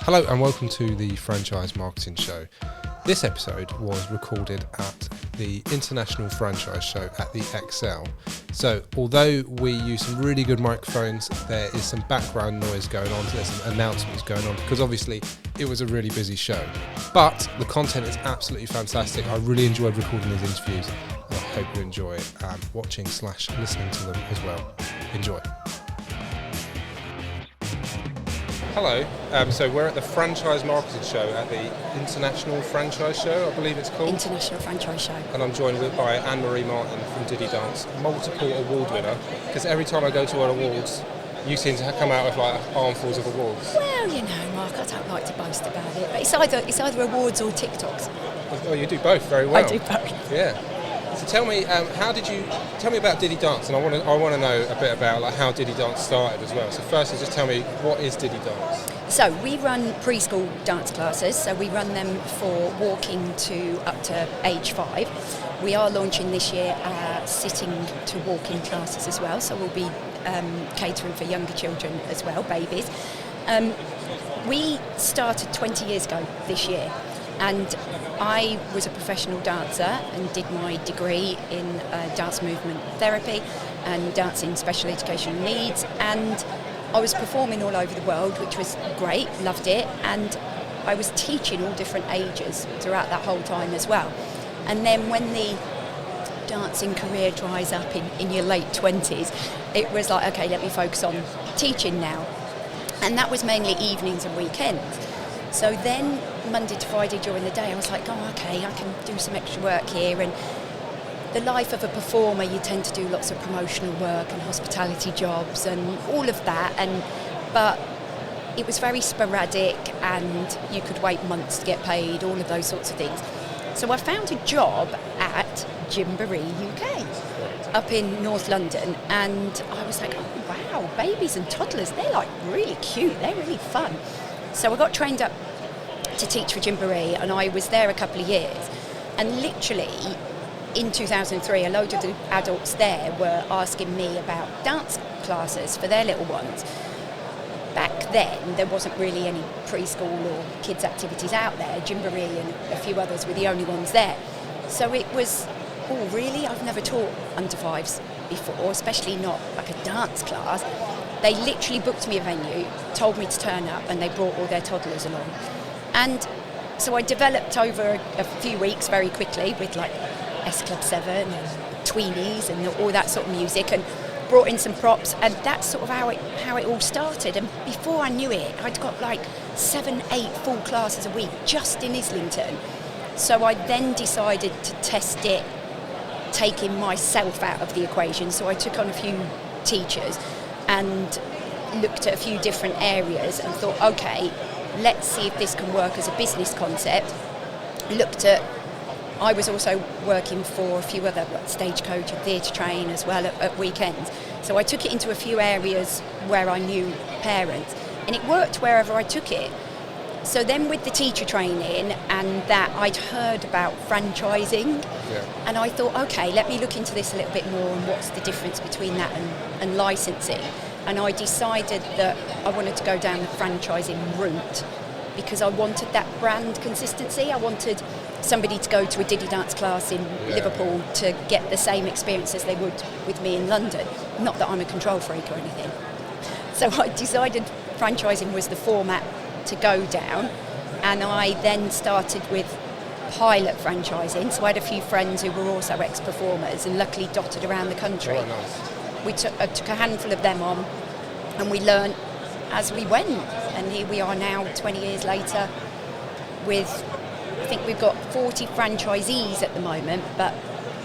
Hello and welcome to the Franchise Marketing Show. This episode was recorded at the International Franchise Show at the Excel. So although we use some really good microphones, there is some background noise going on, there's some announcements going on, because obviously it was a really busy show. But the content is absolutely fantastic. I really enjoyed recording these interviews, and I hope you enjoy watching/listening to them as well. Enjoy. Hello, so we're at the Franchise Marketing Show at the International Franchise Show, I believe it's called. International Franchise Show. And I'm joined by Anne-Marie Martin from Diddi Dance, multiple award winner, because every time I go to an awards, you seem to come out with like armfuls of awards. Well, you know, Mark, I don't like to boast about it, but it's either awards or TikToks. Oh, you do both very well. I do both. Yeah. So tell me, tell me about Diddi Dance, and I want to know a bit about like how Diddi Dance started as well. So firstly, just tell me, what is Diddi Dance? So we run preschool dance classes, so we run them for walking to up to age 5. We are launching this year sitting to walking classes as well, so we'll be catering for younger children as well, babies. We started 20 years ago this year, and I was a professional dancer and did my degree in dance movement therapy and dancing special educational needs, and I was performing all over the world, which was great, loved it, and I was teaching all different ages throughout that whole time as well. And then when the dancing career dries up in your late 20s, it was like, okay, let me focus on teaching now. And that was mainly evenings and weekends. So then Monday to Friday during the day, I was like, oh, okay, I can do some extra work here. And the life of a performer, you tend to do lots of promotional work and hospitality jobs and all of that. But it was very sporadic, and you could wait months to get paid, all of those sorts of things. So I found a job at Gymboree UK up in North London, and I was like, oh, wow, babies and toddlers, they're like really cute, they're really fun. So I got trained up to teach for Gymboree, and I was there a couple of years. And literally, in 2003, a load of the adults there were asking me about dance classes for their little ones. Back then, there wasn't really any preschool or kids' activities out there. Gymboree and a few others were the only ones there. So it was, oh, really? I've never taught under 5s before, especially not like a dance class. They literally booked me a venue, told me to turn up, and they brought all their toddlers along. And so I developed over a few weeks very quickly with like S Club 7 and Tweenies and all that sort of music, and brought in some props, and that's sort of how it all started. And before I knew it, I'd got like 7-8 full classes a week just in Islington. So I then decided to test it, taking myself out of the equation. So I took on a few teachers and looked at a few different areas and thought, okay, let's see if this can work as a business concept. I was also working for a few other Stagecoach and Theatre Train as well at weekends. So I took it into a few areas where I knew parents, and it worked wherever I took it. So then with the teacher training and that, I'd heard about franchising, and I thought, okay, let me look into this a little bit more and what's the difference between that and licensing. And I decided that I wanted to go down the franchising route because I wanted that brand consistency. I wanted somebody to go to a Diddi Dance class in Liverpool to get the same experience as they would with me in London. Not that I'm a control freak or anything. So I decided franchising was the format to go down, and I then started with pilot franchising. So I had a few friends who were also ex-performers and luckily dotted around the country. Oh, nice. We took a handful of them on, and we learned as we went, and here we are now 20 years later with, I think we've got 40 franchisees at the moment, but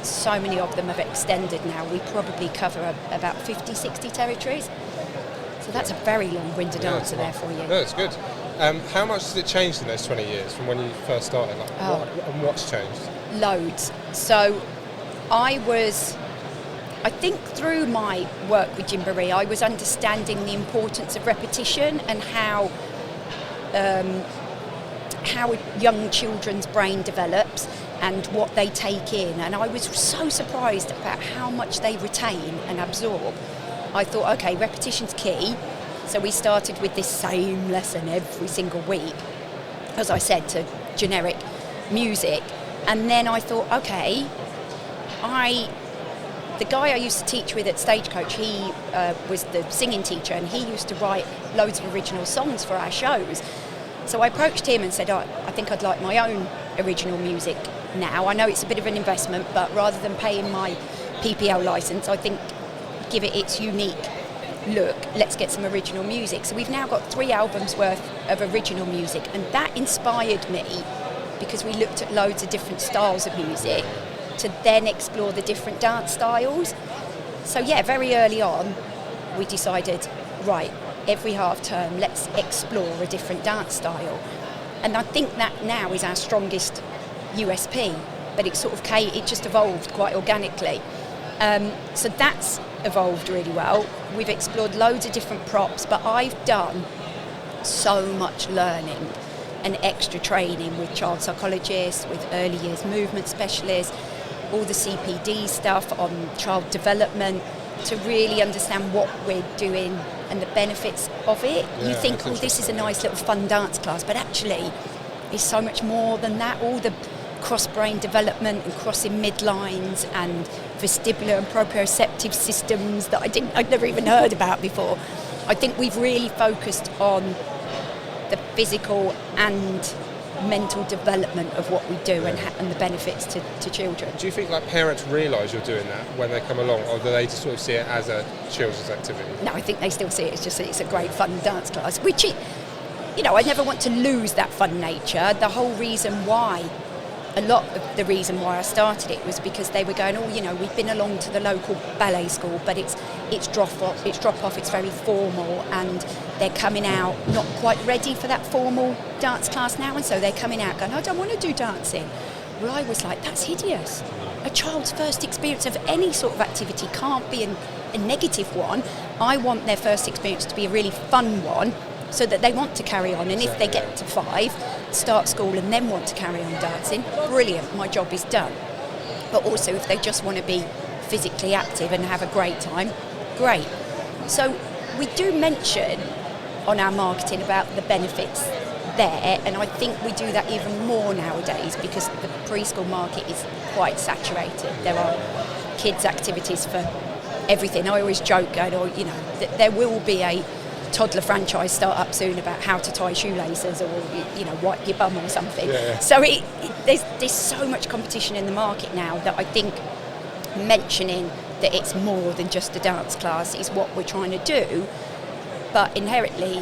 so many of them have extended now. We probably cover about 50, 60 territories. So that's a very long-winded answer there for you. No, it's good. How much has it changed in those 20 years from when you first started? What's changed? Loads. So I think through my work with Gymboree, I was understanding the importance of repetition and how young children's brain develops and what they take in. And I was so surprised about how much they retain and absorb. I thought, okay, repetition's key. So we started with this same lesson every single week, as I said, to generic music. And then I thought, okay, the guy I used to teach with at Stagecoach, he was the singing teacher, and he used to write loads of original songs for our shows. So I approached him and said, I think I'd like my own original music now. I know it's a bit of an investment, but rather than paying my PPL license, I think give it its unique look, let's get some original music. So we've now got 3 albums worth of original music, and that inspired me because we looked at loads of different styles of music to then explore the different dance styles. So yeah, very early on we decided, right, every half term let's explore a different dance style, and I think that now is our strongest USP, but it just evolved quite organically. So that's evolved really well. We've explored loads of different props, but I've done so much learning and extra training with child psychologists, with early years movement specialists, all the CPD stuff on child development, to really understand what we're doing and the benefits of it. You think, this is a nice little fun dance class, but actually it's so much more than that. All the cross-brain development and crossing midlines and vestibular and proprioceptive systems that I'd never even heard about before. I think we've really focused on the physical and mental development of what we do and the benefits to children. Do you think parents realise you're doing that when they come along, or do they just sort of see it as a children's activity? No, I think they still see it as just it's a great fun dance class, which I never want to lose that fun nature. The whole reason why, a lot of the reason why I started it was because they were going, we've been along to the local ballet school, but it's drop off, it's very formal, and they're coming out not quite ready for that formal dance class now, and so they're coming out going, I don't want to do dancing. Well, I was like, that's hideous. A child's first experience of any sort of activity can't be a negative one. I want their first experience to be a really fun one, so that they want to carry on, and if they get to 5, start school and then want to carry on dancing, brilliant, my job is done. But also if they just want to be physically active and have a great time, great. So we do mention on our marketing about the benefits there, and I think we do that even more nowadays because the preschool market is quite saturated. There are kids' activities for everything. I always joke going, that there will be a toddler franchise start up soon about how to tie shoelaces or wipe your bum or something. So there's so much competition in the market now that I think mentioning that it's more than just a dance class is what we're trying to do, but inherently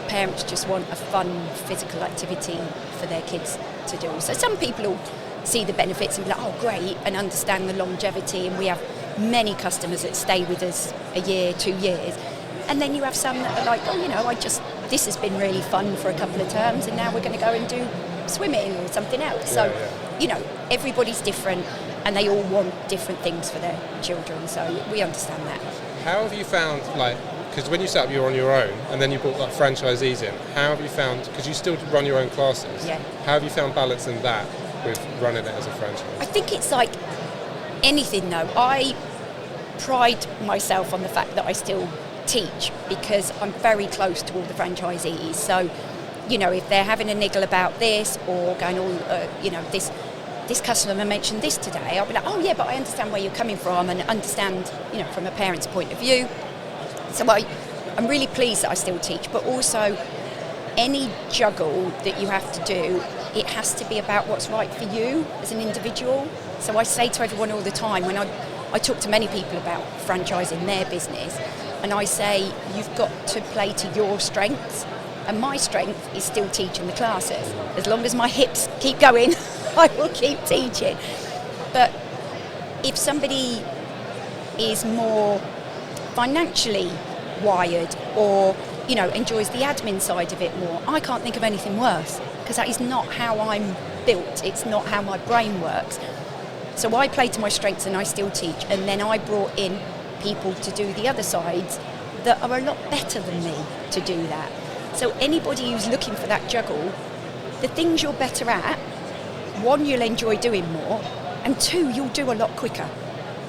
parents just want a fun physical activity for their kids to do. So some people will see the benefits and be like, oh great, and understand the longevity, and we have many customers that stay with us a year, 2 years. And then you have some that are like, this has been really fun for a couple of terms, and now we're going to go and do swimming or something else. Everybody's different, and they all want different things for their children, so we understand that. How have you found, because when you set up you're on your own, and then you brought franchisees in, how have you found, because you still run your own classes, how have you found balancing that with running it as a franchise? I think it's like anything though. I pride myself on the fact that I still teach because I'm very close to all the franchisees. So, if they're having a niggle about this or going, this customer mentioned this today, I'll be like, oh yeah, but I understand where you're coming from and understand, from a parent's point of view. So I'm really pleased that I still teach, but also any juggle that you have to do, it has to be about what's right for you as an individual. So I say to everyone all the time, when I talk to many people about franchising their business, and I say, you've got to play to your strengths. And my strength is still teaching the classes. As long as my hips keep going, I will keep teaching. But if somebody is more financially wired or, enjoys the admin side of it more, I can't think of anything worse, because that is not how I'm built. It's not how my brain works. So I play to my strengths and I still teach. And then I brought in people to do the other sides that are a lot better than me to do that. So anybody who's looking for that juggle, the things you're better at, 1, you'll enjoy doing more, and 2, you'll do a lot quicker.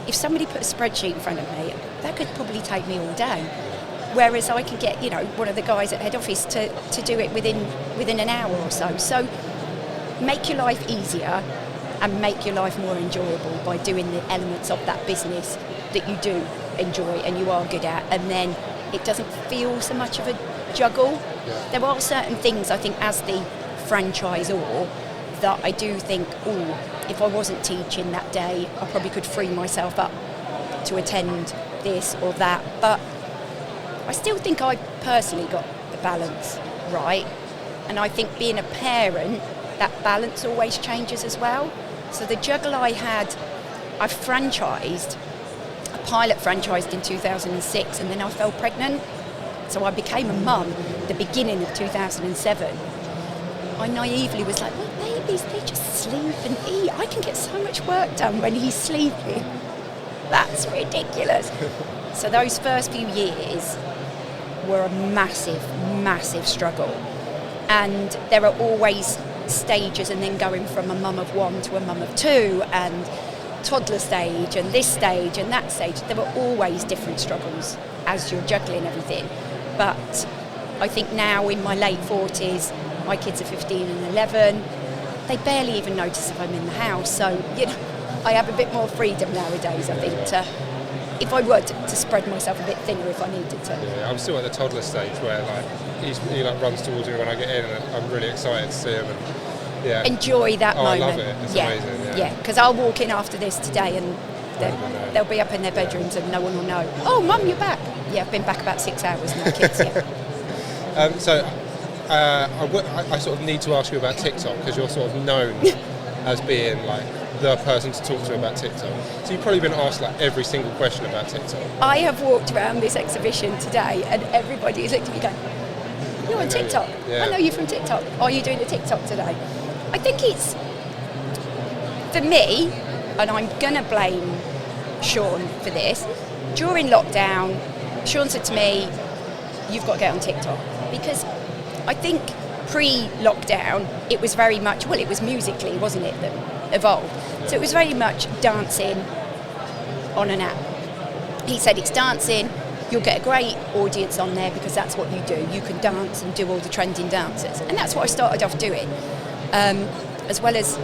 If somebody put a spreadsheet in front of me, that could probably take me all day. whereas I can get, one of the guys at head office to do it within an hour or so. So make your life easier and make your life more enjoyable by doing the elements of that business that you do enjoy and you are good at, and then it doesn't feel so much of a juggle. Yeah. There are certain things, I think, as the franchisor, that I do think, if I wasn't teaching that day, I probably could free myself up to attend this or that. But I still think I personally got the balance right. And I think being a parent, that balance always changes as well. So the juggle I franchised, a pilot franchised in 2006, and then I fell pregnant. So I became a mum at the beginning of 2007. I naively was like, well, babies, they just sleep and eat. I can get so much work done when he's sleeping. That's ridiculous. So those first few years were a massive, massive struggle. And there are always stages, and then going from a mum of one to a mum of two, and toddler stage, and this stage, and that stage. There were always different struggles as you're juggling everything. But I think now in my late 40s, my kids are 15 and 11, they barely even notice if I'm in the house. So, I have a bit more freedom nowadays, I think, if I were to spread myself a bit thinner if I needed to. Yeah, I'm still at the toddler stage where he runs towards me when I get in, and I'm really excited to see him. And, yeah. Enjoy that moment. I love it. It's amazing. Yeah, because I'll walk in after this today and they'll be up in their bedrooms and no one will know. Oh, Mum, you're back. Yeah, I've been back about 6 hours now, kids. Yeah. I sort of need to ask you about TikTok, because you're sort of known as being like the person to talk to about TikTok. So you've probably been asked like every single question about TikTok. I have walked around this exhibition today and everybody is looking at me going, you're on TikTok. Yeah. I know you from TikTok. Are you doing a TikTok today? I think it's, for me, and I'm going to blame Sean for this, during lockdown, Sean said to me, you've got to get on TikTok. Because I think pre-lockdown, it was very much, well, it was Musical.ly, wasn't it, that evolved. So it was very much dancing on an app. He said it's dancing, you'll get a great audience on there because that's what you do. You can dance and do all the trending dances. And that's what I started off doing, as well as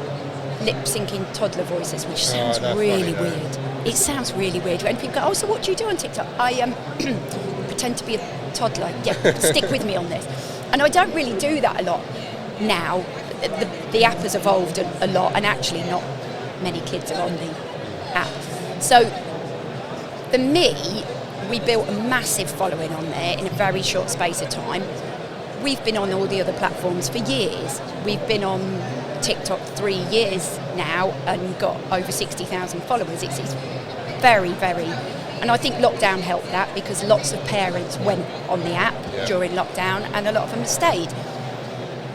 lip-syncing toddler voices, which sounds really weird. It sounds really weird. When people go, oh, so what do you do on TikTok? I pretend to be a toddler. Yeah, stick with me on this. And I don't really do that a lot now. The app has evolved a lot, and actually not many kids are on the app. So for me, we built a massive following on there in a very short space of time. We've been on all the other platforms for years. We've been on TikTok 3 years now and got over 60,000 followers. It's very, very... And I think lockdown helped that, because lots of parents went on the app during lockdown and a lot of them stayed.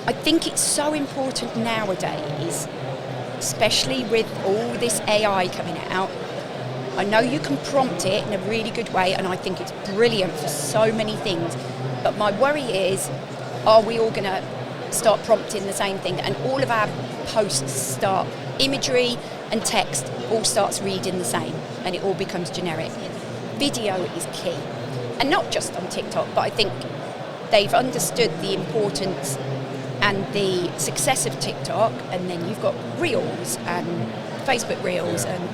I think it's so important nowadays, especially with all this AI coming out. I know you can prompt it in a really good way, and I think it's brilliant for so many things. But my worry is, are we all going to start prompting the same thing, and all of our posts start, imagery and text all starts reading the same, and it all becomes generic. Video is key, and not just on TikTok, but I think they've understood the importance and the success of TikTok, and then you've got Reels and Facebook Reels and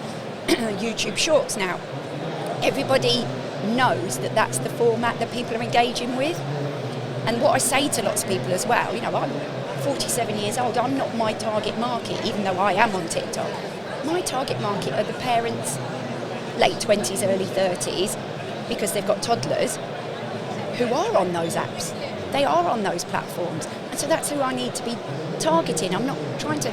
YouTube Shorts now. Everybody knows that that's the format that people are engaging with. And what I say to lots of people as well, I'm 47 years old, I'm not my target market, even though I am on TikTok. My target market are the parents, late 20s, early 30s, because they've got toddlers who are on those apps. They are on those platforms. And so that's who I need to be targeting. I'm not trying to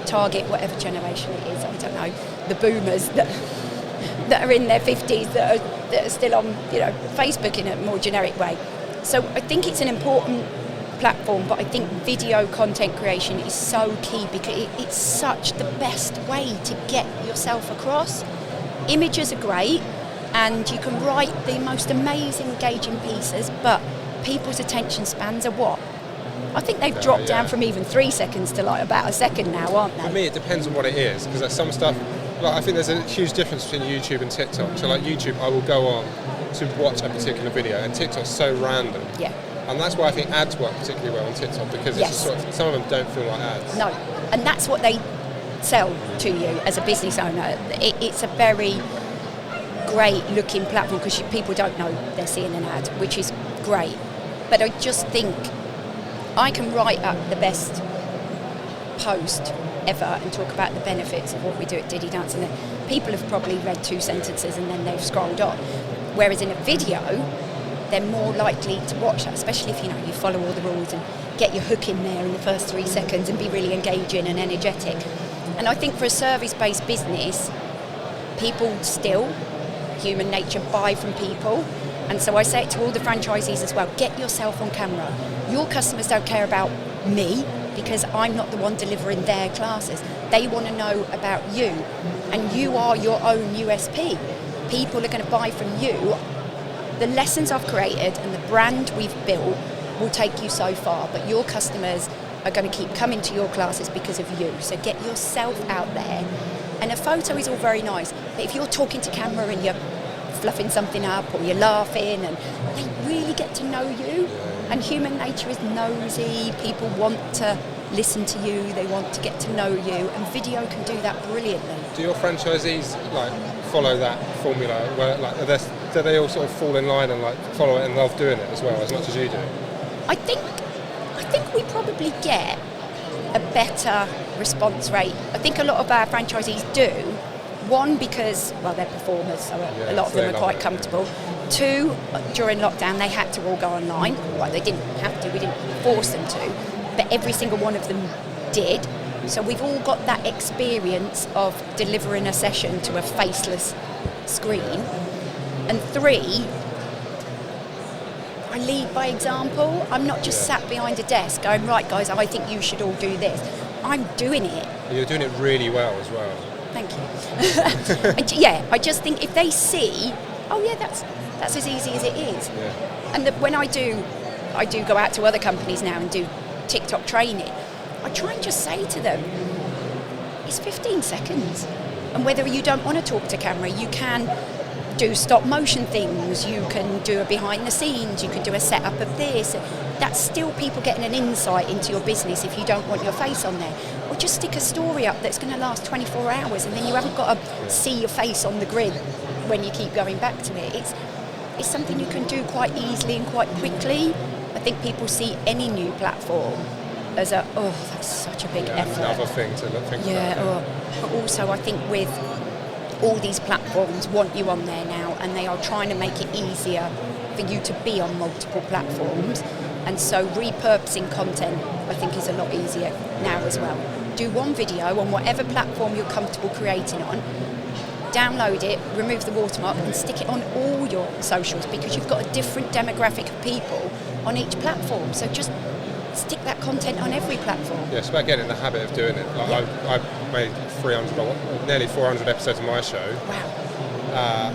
target whatever generation it is, I don't know, the boomers that are in their 50s that are still on Facebook in a more generic way. So I think it's an important platform, but I think video content creation is so key, because it's such the best way to get yourself across. Images are great, and you can write the most amazing, engaging pieces, but people's attention spans are what? I think they've dropped down from even 3 seconds to like about a second now, aren't they? For me, it depends on what it is, because there's some stuff, like I think there's a huge difference between YouTube and TikTok. So like YouTube, I will go on to watch a particular video, and TikTok's so random. Yeah. And that's why I think ads work particularly well on TikTok, because it's Yes. some of them don't feel like ads. No, and that's what they sell to you as a business owner. It's a very great looking platform because people don't know they're seeing an ad, which is great. But I just think I can write up the best post ever and talk about the benefits of what we do at Diddi Dance, and then people have probably read 2 sentences and then they've scrolled on. Whereas in a video, they're more likely to watch that, especially if you follow all the rules and get your hook in there in the first 3 seconds and be really engaging and energetic. And I think for a service-based business, people still, human nature, buy from people. And so I say it to all the franchisees as well, get yourself on camera. Your customers don't care about me because I'm not the one delivering their classes. They want to know about you, and you are your own USP. People are going to buy from you. The lessons I've created and the brand we've built will take you so far, but your customers are going to keep coming to your classes because of you. So get yourself out there. And a photo is all very nice, but if you're talking to camera and you're fluffing something up or you're laughing, and they really get to know you. And human nature is nosy. People want to listen to you, they want to get to know you, and video can do that brilliantly. Do your franchisees follow that formula? Where do they all sort of fall in line and follow it and love doing it as well, as much as you do? I think we probably get a better response rate. I think a lot of our franchisees do. 1, because, they're performers, so a lot of them are quite comfortable. 2, during lockdown, they had to all go online. Well, they didn't have to, we didn't force them to, but every single one of them did. So we've all got that experience of delivering a session to a faceless screen. And 3, I lead by example. I'm not just sat behind a desk going, right guys, I think you should all do this. I'm doing it. You're doing it really well as well. Thank you. I just think if they see, that's as easy as it is. Yeah. And when I do go out to other companies now and do TikTok training, I try and just say to them, it's 15 seconds. And whether you don't want to talk to camera, you can do stop motion things, you can do a behind the scenes, you can do a setup of this. That's still people getting an insight into your business if you don't want your face on there. Or just stick a story up that's going to last 24 hours and then you haven't got to see your face on the grid when you keep going back to it. It's something you can do quite easily and quite quickly. I think people see any new platform as that's such a big effort. Another thing to think about. But also I think with all these platforms want you on there now, and they are trying to make it easier for you to be on multiple platforms. And so repurposing content, I think, is a lot easier now as well. Do one video on whatever platform you're comfortable creating on, download it, remove the watermark, and stick it on all your socials, because you've got a different demographic of people on each platform. So just stick that content on every platform. Yeah, it's about getting in the habit of doing it. I made nearly 400 episodes of my show. Wow.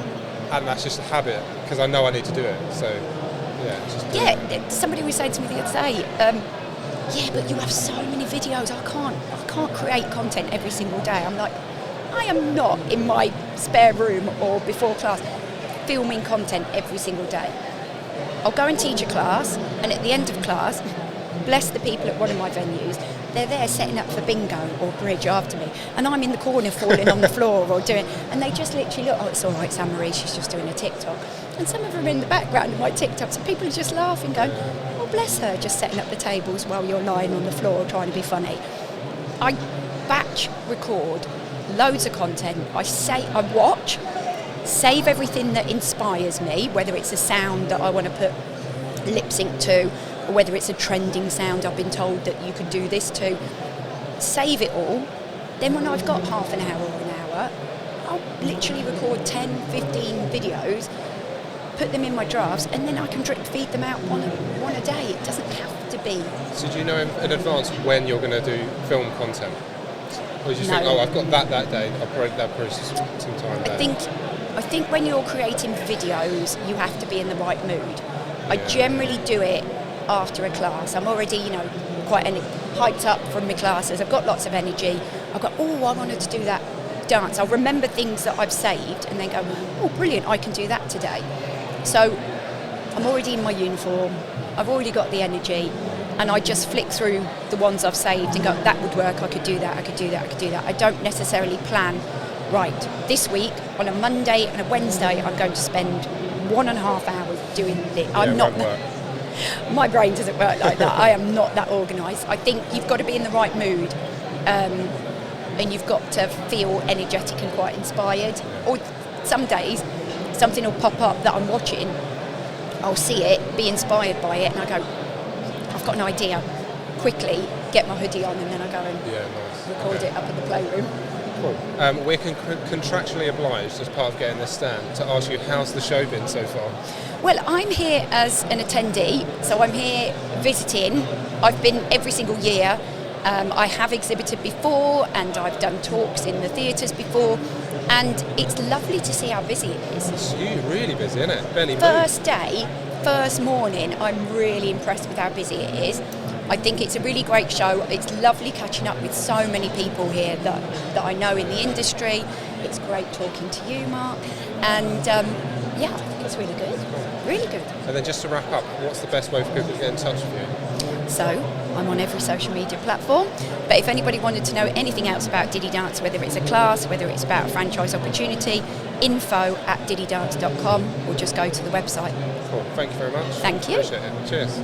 And that's just a habit, because I know I need to do it. So, somebody was saying to me the other day, but you have so many videos, I can't create content every single day. I'm like, I am not in my spare room or before class filming content every single day. I'll go and teach a class, and at the end of class, bless the people at one of my venues, they're there setting up for bingo or bridge after me, and I'm in the corner falling on the floor or doing, and they just literally look, it's all right, Sam-Marie, she's just doing a TikTok. And some of them are in the background of my TikToks, and people are just laughing, going, oh, bless her, just setting up the tables while you're lying on the floor trying to be funny. I batch record loads of content. I watch, save everything that inspires me, whether it's a sound that I want to put lip sync to, or whether it's a trending sound I've been told that you could do this to. Save it all. Then when I've got half an hour or an hour, I'll literally record 10, 15 videos, put them in my drafts, and then I can drip feed them out one a day. It doesn't have to be. So do you know in advance when you're going to do film content? Or do you think, I've got that day, I'll probably some time there? I think when you're creating videos, you have to be in the right mood. I generally do it after a class. I'm already, quite hyped up from my classes. I've got lots of energy. I've got, I wanted to do that dance. I'll remember things that I've saved and then go, oh, brilliant, I can do that today. So I'm already in my uniform, I've already got the energy, and I just flick through the ones I've saved and go, that would work, I could do that, I could do that, I could do that. I don't necessarily plan, right, this week on a Monday and a Wednesday I'm going to spend 1.5 hours doing this. I'm not my brain doesn't work like that. I am not that organised. I think you've got to be in the right mood, and you've got to feel energetic and quite inspired. Or some days something will pop up that I'm watching, I'll see it, be inspired by it, and I go, I've got an idea, quickly get my hoodie on, and then I go and record it up in the playroom. Cool. We're contractually obliged, as part of getting this stand, to ask you, how's the show been so far? Well, I'm here as an attendee, so I'm here visiting. I've been every single year. I have exhibited before, and I've done talks in the theatres before, and it's lovely to see how busy it is. It's really busy, isn't it? Barely First day, first morning, I'm really impressed with how busy it is. I think it's a really great show. It's lovely catching up with so many people here that I know in the industry. It's great talking to you, Mark, and I think it's really good. Really good. And then just to wrap up, what's the best way for people to get in touch with you? So, I'm on every social media platform, but if anybody wanted to know anything else about Diddi Dance, whether it's a class, whether it's about a franchise opportunity, info@diddidance.com, or just go to the website. Cool. Thank you very much. Thank you. Appreciate it. Cheers.